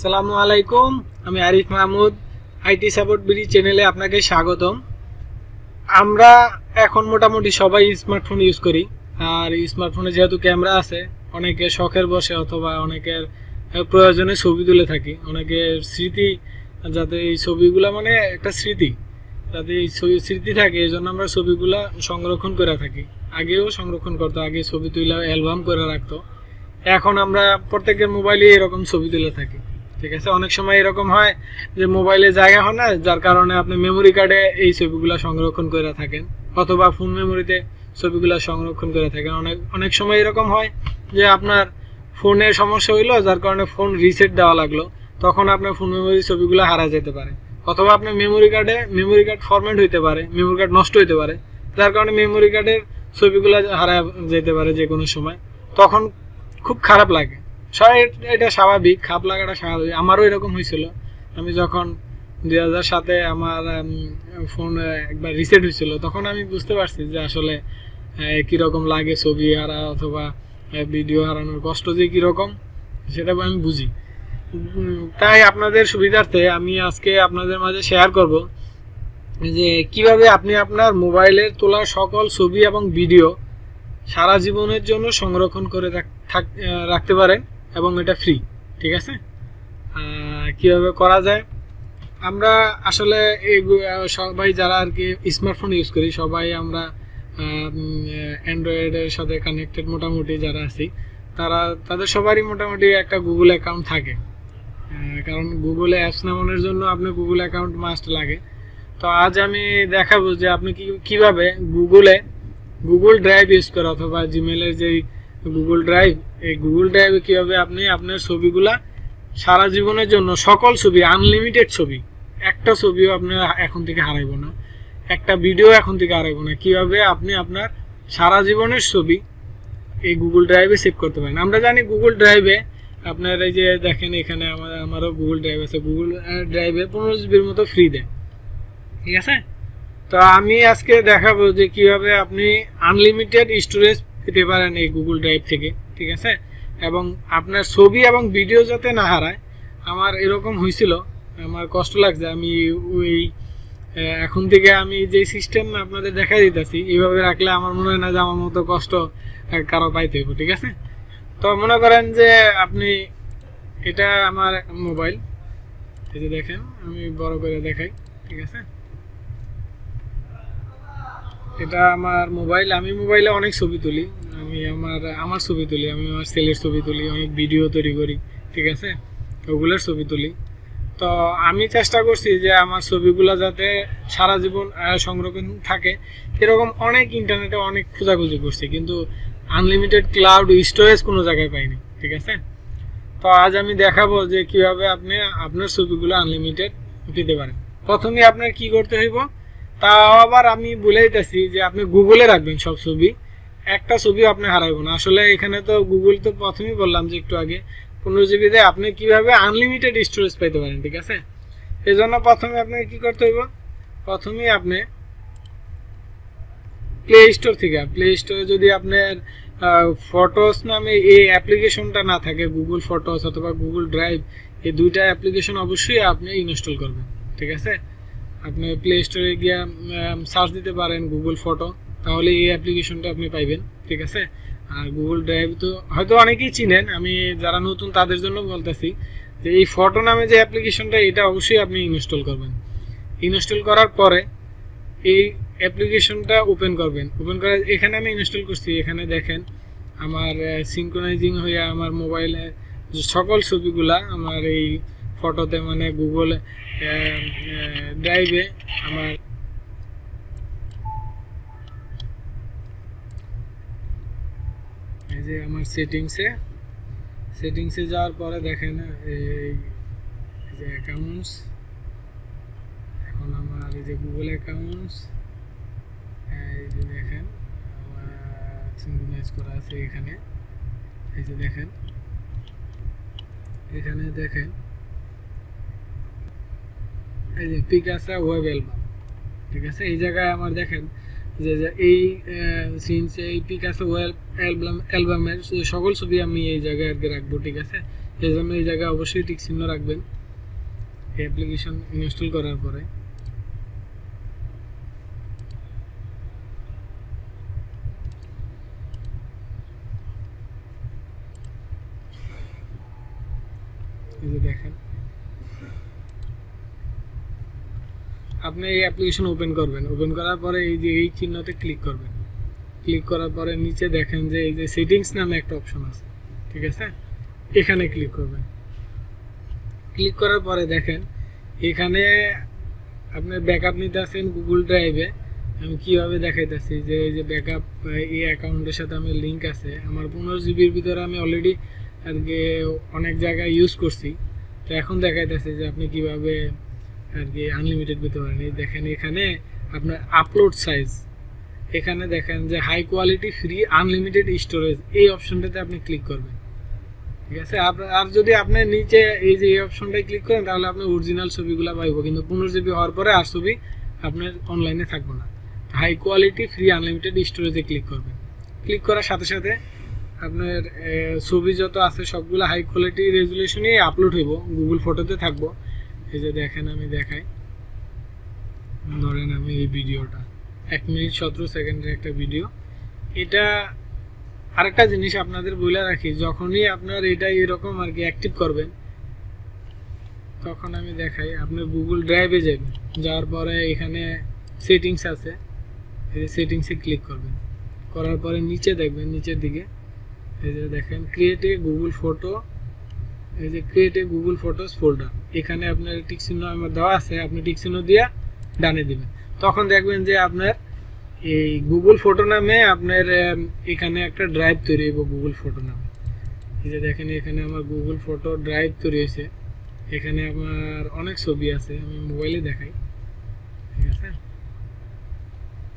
আসসালামু আলাইকুম, আমি Arif Mahmud. IT support BD চ্যানেলে আপনাকে স্বাগতম। আমরা এখন মোটামুটি সবাই স্মার্টফোন ইউজ করি। আর স্মার্টফোনে যেহেতু ক্যামেরা আছে, অনেকে শখের বসে অথবা অনেকের প্রয়োজনে ছবি তুলে থাকি। অনেকের স্মৃতি, যাতে এই ছবিগুলো মানে একটা স্মৃতি, যাতে এই স্মৃতি থাকে, এই জন্য আমরা ছবিগুলা সংরক্ষণ করে থাকি। আগেও সংরক্ষণ করতো, আগে ছবি তুলে অ্যালবাম করে রাখতো। এখন আমরা প্রত্যেকের মোবাইলে এরকম ছবি তুলে থাকি, ঠিক আছে। অনেক সময় এরকম হয় যে মোবাইলে জায়গা হয় না, যার কারণে আপনি মেমোরি কার্ডে এই ছবিগুলো সংরক্ষণ করে থাকেন, অথবা ফোন মেমোরিতে ছবিগুলো সংরক্ষণ করে থাকেন। অনেক সময় এরকম হয় যে আপনার ফোনে সমস্যা হইলো, যার কারণে ফোন রিসেট দেওয়া লাগলো, তখন আপনার ফোন মেমোরি ছবিগুলো হারা যেতে পারে। অথবা আপনার মেমোরি কার্ড ফরম্যাট হইতে পারে, মেমোরি কার্ড নষ্ট হইতে পারে, যার কারণে মেমোরি কার্ডের ছবিগুলো হারা যেতে পারে যে কোনো সময়। তখন খুব খারাপ লাগে। এটা স্বাভাবিক, খারাপ লাগাটা স্বাভাবিক। আমারও এরকম হয়েছিল। আমি যখন 2007-এ আমার ফোন একবার রিসেট হয়েছিল, তখন আমি বুঝতে পারছি যে আসলে কীরকম লাগে ছবি হারা অথবা ভিডিও হারানোর কষ্ট যে কীরকম, সেটা আমি বুঝি। তাই আপনাদের সুবিধার্থে আমি আজকে আপনাদের মাঝে শেয়ার করব যে কিভাবে আপনি আপনার মোবাইলের তোলা সকল ছবি এবং ভিডিও সারা জীবনের জন্য সংরক্ষণ করে রাখতে পারেন, এবং এটা ফ্রি, ঠিক আছে। কিভাবে করা যায়, আমরা আসলে সবাই যারা আর কি স্মার্টফোন ইউজ করি, সবাই আমরা অ্যান্ড্রয়েডের সাথে কানেক্টেড মোটামুটি যারা আছি, তাদের সবারই মোটামুটি একটা গুগল অ্যাকাউন্ট থাকে। কারণ গুগলে অ্যাপস নামানোর জন্য আপনার গুগল অ্যাকাউন্ট মাস্ট লাগে। তো আজ আমি দেখাবো যে আপনি কিভাবে গুগল ড্রাইভ ইউজ করে, অথবা জিমেলের যে গুগল ড্রাইভ, এই গুগল ড্রাইভে কীভাবে আপনি আপনার ছবিগুলা সারা জীবনের জন্য, সকল ছবি, আনলিমিটেড ছবি, একটা ছবিও আপনার এখন থেকে হারাইব না, একটা ভিডিও এখন থেকে হারাইব না, কীভাবে আপনি আপনার সারা জীবনের ছবি এই গুগল ড্রাইভে সেভ করতে পারেন। আমরা জানি গুগল ড্রাইভে আপনার এই যে দেখেন, এখানে আমারও গুগল ড্রাইভ আছে। গুগল ড্রাইভে 15 জিবির মতো ফ্রি দেয়, ঠিক আছে। তো আমি আজকে দেখাবো যে কিভাবে আপনি আনলিমিটেড স্টোরেজ পেতে পারেন এই গুগল ড্রাইভ থেকে, ঠিক আছে। এবং আপনার ছবি এবং ভিডিও যাতে না হারায়। আমার এরকম হয়েছিল, আমার কষ্ট লাগছে। আমি ওই এখন থেকে আমি যে সিস্টেম আপনাদের দেখাই দিতেছি, এইভাবে রাখলে আমার মনে হয় না যে আমার মতো কষ্ট কারো পাইতে হইব, ঠিক আছে। তো মনে করেন যে আপনি, এটা আমার মোবাইল, এই যে দেখেন, আমি বড় করে দেখাই, ঠিক আছে। এটা আমার মোবাইল। আমি মোবাইলে অনেক ছবি তুলি, আমি আমার ছবি তুলি, আমি আমার ছেলের ছবি তুলি, অনেক ভিডিও তৈরি করি, ঠিক আছে, ওগুলোর ছবি তুলি। তো আমি চেষ্টা করছি যে আমার ছবিগুলো যাতে সারা জীবন সংরক্ষণ থাকে। এরকম অনেক ইন্টারনেটে অনেক খোঁজাখুঁজি করছি, কিন্তু আনলিমিটেড ক্লাউড স্টোরেজ কোনো জায়গায় পাইনি, ঠিক আছে। তো আজ আমি দেখাবো যে কিভাবে আপনি আপনার ছবিগুলো আনলিমিটেড পেতে পারেন। প্রথমে আপনার কি করতে হইব, তাও আবার আমি বলে দিতেছি যে আপনি গুগলে রাখবেন সব ছবি, একটা ছবিও আপনি হারাইব না। আসলে এখানে তো গুগল তো প্রথমেই বললাম যে একটু আগে 15 জিবি দেয়, আপনি কিভাবে আনলিমিটেড স্টোরেজ পাইতে পারেন, ঠিক আছে। এই জন্য প্রথমে আপনাকে কি করতে হইব, প্রথমেই আপনি প্লে স্টোরে যদি আপনার ফটোস নামে এই অ্যাপ্লিকেশনটা না থাকে, গুগল ফটোস অথবা গুগল ড্রাইভ, এই দুইটা অ্যাপ্লিকেশন অবশ্যই আপনি ইনস্টল করবেন, ঠিক আছে। আপনি প্লে স্টোরে গিয়ে সার্চ দিতে পারেন গুগল ফটো, তাহলে এই অ্যাপ্লিকেশনটা আপনি পাইবেন, ঠিক আছে। আর গুগল ড্রাইভ তো হয়তো অনেকেই চিনেন, আমি যারা নতুন তাদের জন্য বলতেছি যে এই ফটো নামে যে অ্যাপ্লিকেশনটা, এটা অবশ্যই আপনি ইনস্টল করবেন। ইনস্টল করার পরে এই অ্যাপ্লিকেশনটা ওপেন করবেন। ওপেন করে এখানে আমি ইনস্টল করছি, এখানে দেখেন আমার সিনক্রোনাইজিং হয়ে আমার মোবাইলে সকল ছবিগুলা আমার এই ফটোতে, মানে গুগল ড্রাইভে আমার এই যে আমার সেটিংসে যাওয়ার পরে দেখেন এই যে অ্যাকাউন্টস, এখন আমার এই যে গুগল অ্যাকাউন্টস, এই যে দেখেন আমার সিনক্রোনাইজ করা আছে এখানে। এই যে দেখেন, এখানে দেখেন এই যে পিকাসা ওয়েব অ্যালবাম, ঠিক আছে। এই জায়গায় আমার দেখেন যে এই সিনস এই পিকাসা ওয়েব অ্যালবামের সকল ছবি আমি এই জায়গায় আর কি রাখবো, ঠিক আছে। এই জন্য এই জায়গায় অবশ্যই টিক চিহ্ন রাখবেন অ্যাপ্লিকেশন ইনস্টল করার পরে। এই যে দেখেন আপনি এই অ্যাপ্লিকেশন ওপেন করবেন, ওপেন করার পরে এই যে এই চিহ্নতে ক্লিক করবেন, ক্লিক করার পরে নিচে দেখেন যে এই যে সেটিংস নামে একটা অপশন আছে, ঠিক আছে, এখানে ক্লিক করবেন। ক্লিক করার পরে দেখেন এখানে আপনি ব্যাকআপ নিতে আছেন গুগল ড্রাইভে। আমি কীভাবে দেখাইতেছি যে এই যে ব্যাকআপ এই অ্যাকাউন্টের সাথে আমি লিঙ্ক আছে, আমার 15 জিবির ভিতরে আমি অলরেডি আর কি অনেক জায়গায় ইউজ করছি। তো এখন দেখাইতেছে যে আপনি কিভাবে আর কি আনলিমিটেড পেতে পারেন। এই দেখেন এখানে আপনার আপলোড সাইজ, এখানে দেখেন যে high quality free unlimited storage, এই অপশনটাতে আপনি ক্লিক করবেন, ঠিক আছে। আর যদি আপনি নিচে এই যে এই অপশনটায় ক্লিক করেন তাহলে আপনি অরিজিনাল ছবিগুলো পাইব, কিন্তু 15 জিবি হওয়ার পরে আর ছবি আপনার অনলাইনে থাকবে না। হাই কোয়ালিটি ফ্রি আনলিমিটেড স্টোরেজে ক্লিক করবেন। ক্লিক করার সাথে সাথে আপনার ছবি যত আছে সবগুলো হাই কোয়ালিটি রেজুলেশনেই আপলোড হইব, গুগল ফটোতে থাকবো। এই যে দেখেন আমি দেখাই, ধরেন আমি এই ভিডিওটা 1 মিনিট 17 সেকেন্ডের একটা ভিডিও। এটা আরেকটা জিনিস আপনাদের বলে রাখি, যখনই আপনার এটা এরকম আর কি অ্যাক্টিভ করবেন তখন আমি দেখাই, আপনার গুগল ড্রাইভে যাবেন, যাওয়ার পরে এখানে সেটিংস আছে, এই সেটিংসে ক্লিক করবেন, করার পরে নিচে দেখবেন নিচের দিকে এই যে দেখেন ক্রিয়েট এ গুগল ফটো, এই যে create a Google photos folder, এখানে আপনার টিক চিহ্ন আমার দেওয়া আছে, আপনি টিক চিহ্ন দিয়ে ডানে দিবেন। তখন দেখবেন যে আপনার এই গুগল ফটো নামে আপনার এখানে একটা ড্রাইভ তৈরি হইব গুগল ফটো নামে। এই যে দেখেন এখানে আমার গুগল ফটো ড্রাইভ তৈরি হয়েছে, এখানে আমার অনেক ছবি আছে, আমি মোবাইলে দেখাই, ঠিক আছে।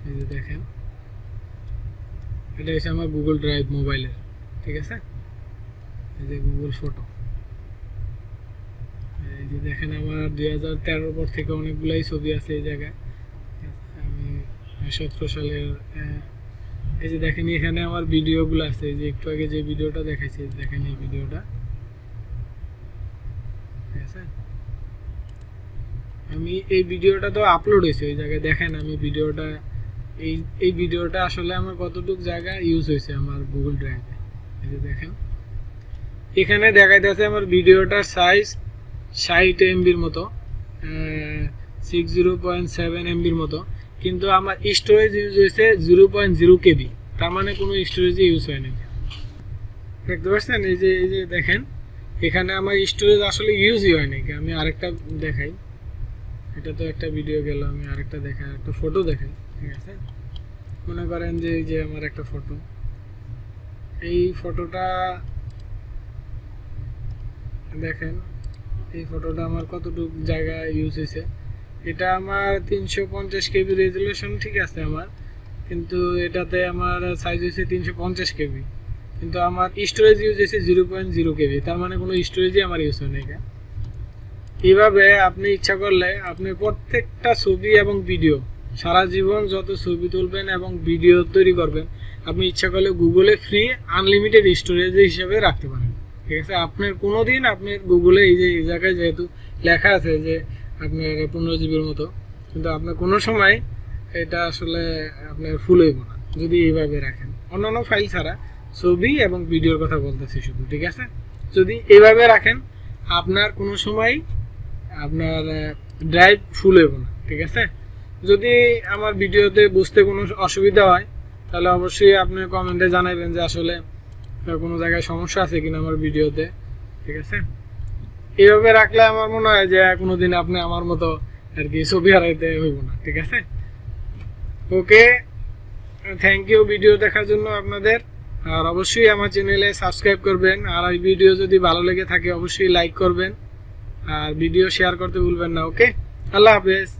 এই যে দেখেন এটা হচ্ছে আমার গুগল ড্রাইভ মোবাইলের, ঠিক আছে। এই যে গুগল ফটো, এই যে দেখেন আমার 2013 পর থেকে অনেকগুলাই ছবি আছে এই জায়গায়, আমি 17 সালের। এই যে দেখেন এখানে আমার ভিডিওগুলো আছে, এই যে একটু আগে যে ভিডিওটা দেখাইছি দেখেন এই ভিডিওটা, ঠিক আছে। আমি এই ভিডিওটা তো আপলোড হয়েছে ওই জায়গায়, দেখেন আমি ভিডিওটা এই ভিডিওটা আসলে আমার কতটুকু জায়গা ইউজ হয়েছে আমার গুগল ড্রাইভে। এই যে দেখেন এখানে দেখাইতেছে আমার ভিডিওটার সাইজ 60 এমবির মতো, 60.7 এমবির মতো, কিন্তু আমার স্টোরেজ ইউজ হয়েছে 0.0 কেবি, তার মানে কোনো স্টোরেজ ইউজ হয় না, দেখতে পাচ্ছেন। এই যে দেখেন এখানে আমার স্টোরেজ আসলে ইউজই হয় নাকি। আমি আরেকটা দেখাই, এটা তো একটা ভিডিও গেল, আমি আরেকটা দেখাই, একটা ফটো দেখাই, ঠিক আছে। মনে করেন যে এই যে আমার একটা ফটো, এই ফটোটা দেখেন, এই ফটোটা আমার কতটুকু জায়গা ইউজ হয়েছে। এটা আমার 350 কেবি রেজুলেশন, ঠিক আছে আমার, কিন্তু এটাতে আমার সাইজ হয়েছে 350 কেবি, কিন্তু আমার স্টোরেজ ইউজ হয়েছে 0.0 কেবি, তার মানে কোনো স্টোরেজই আমার ইউজ হয় না। এইভাবে আপনি ইচ্ছা করলে আপনি প্রত্যেকটা ছবি এবং ভিডিও, সারা জীবন যত ছবি তুলবেন এবং ভিডিও তৈরি করবেন, আপনি ইচ্ছা করলে গুগলে ফ্রি আনলিমিটেড স্টোরেজ হিসেবে রাখতে পারেন, ঠিক আছে। আপনার কোনো দিন আপনার গুগলে এই যে এই জায়গায় যেহেতু লেখা আছে যে আপনার 15 জিবির মতো, কিন্তু আপনার কোনো সময় এটা আসলে আপনার ফুল হইব না যদি এইভাবে রাখেন। অন্যান্য ফাইল ছাড়া ছবি এবং ভিডিওর কথা বলতেছি শুধু, ঠিক আছে। যদি এইভাবে রাখেন আপনার কোনো সময় আপনার ড্রাইভ ফুল হইব না, ঠিক আছে। যদি আমার ভিডিওতে বুঝতে কোনো অসুবিধা হয় তাহলে অবশ্যই আপনি কমেন্টে জানাবেন যে আসলে কোনো জায়গায় সমস্যা আছে কিনা আমার ভিডিওতে, ঠিক আছে। এইভাবে রাখলে আমার মনে হয় যে কোনোদিন আপনি আমার মতো আর কি ছবি হারাইতে হইব না, ঠিক আছে। ওকে, থ্যাংক ইউ ভিডিও দেখার জন্য আপনাদের, আর অবশ্যই আমার চ্যানেলে সাবস্ক্রাইব করবেন, আর এই ভিডিও যদি ভালো লেগে থাকে অবশ্যই লাইক করবেন, আর ভিডিও শেয়ার করতে ভুলবেন না। ওকে, আল্লাহ হাফেজ।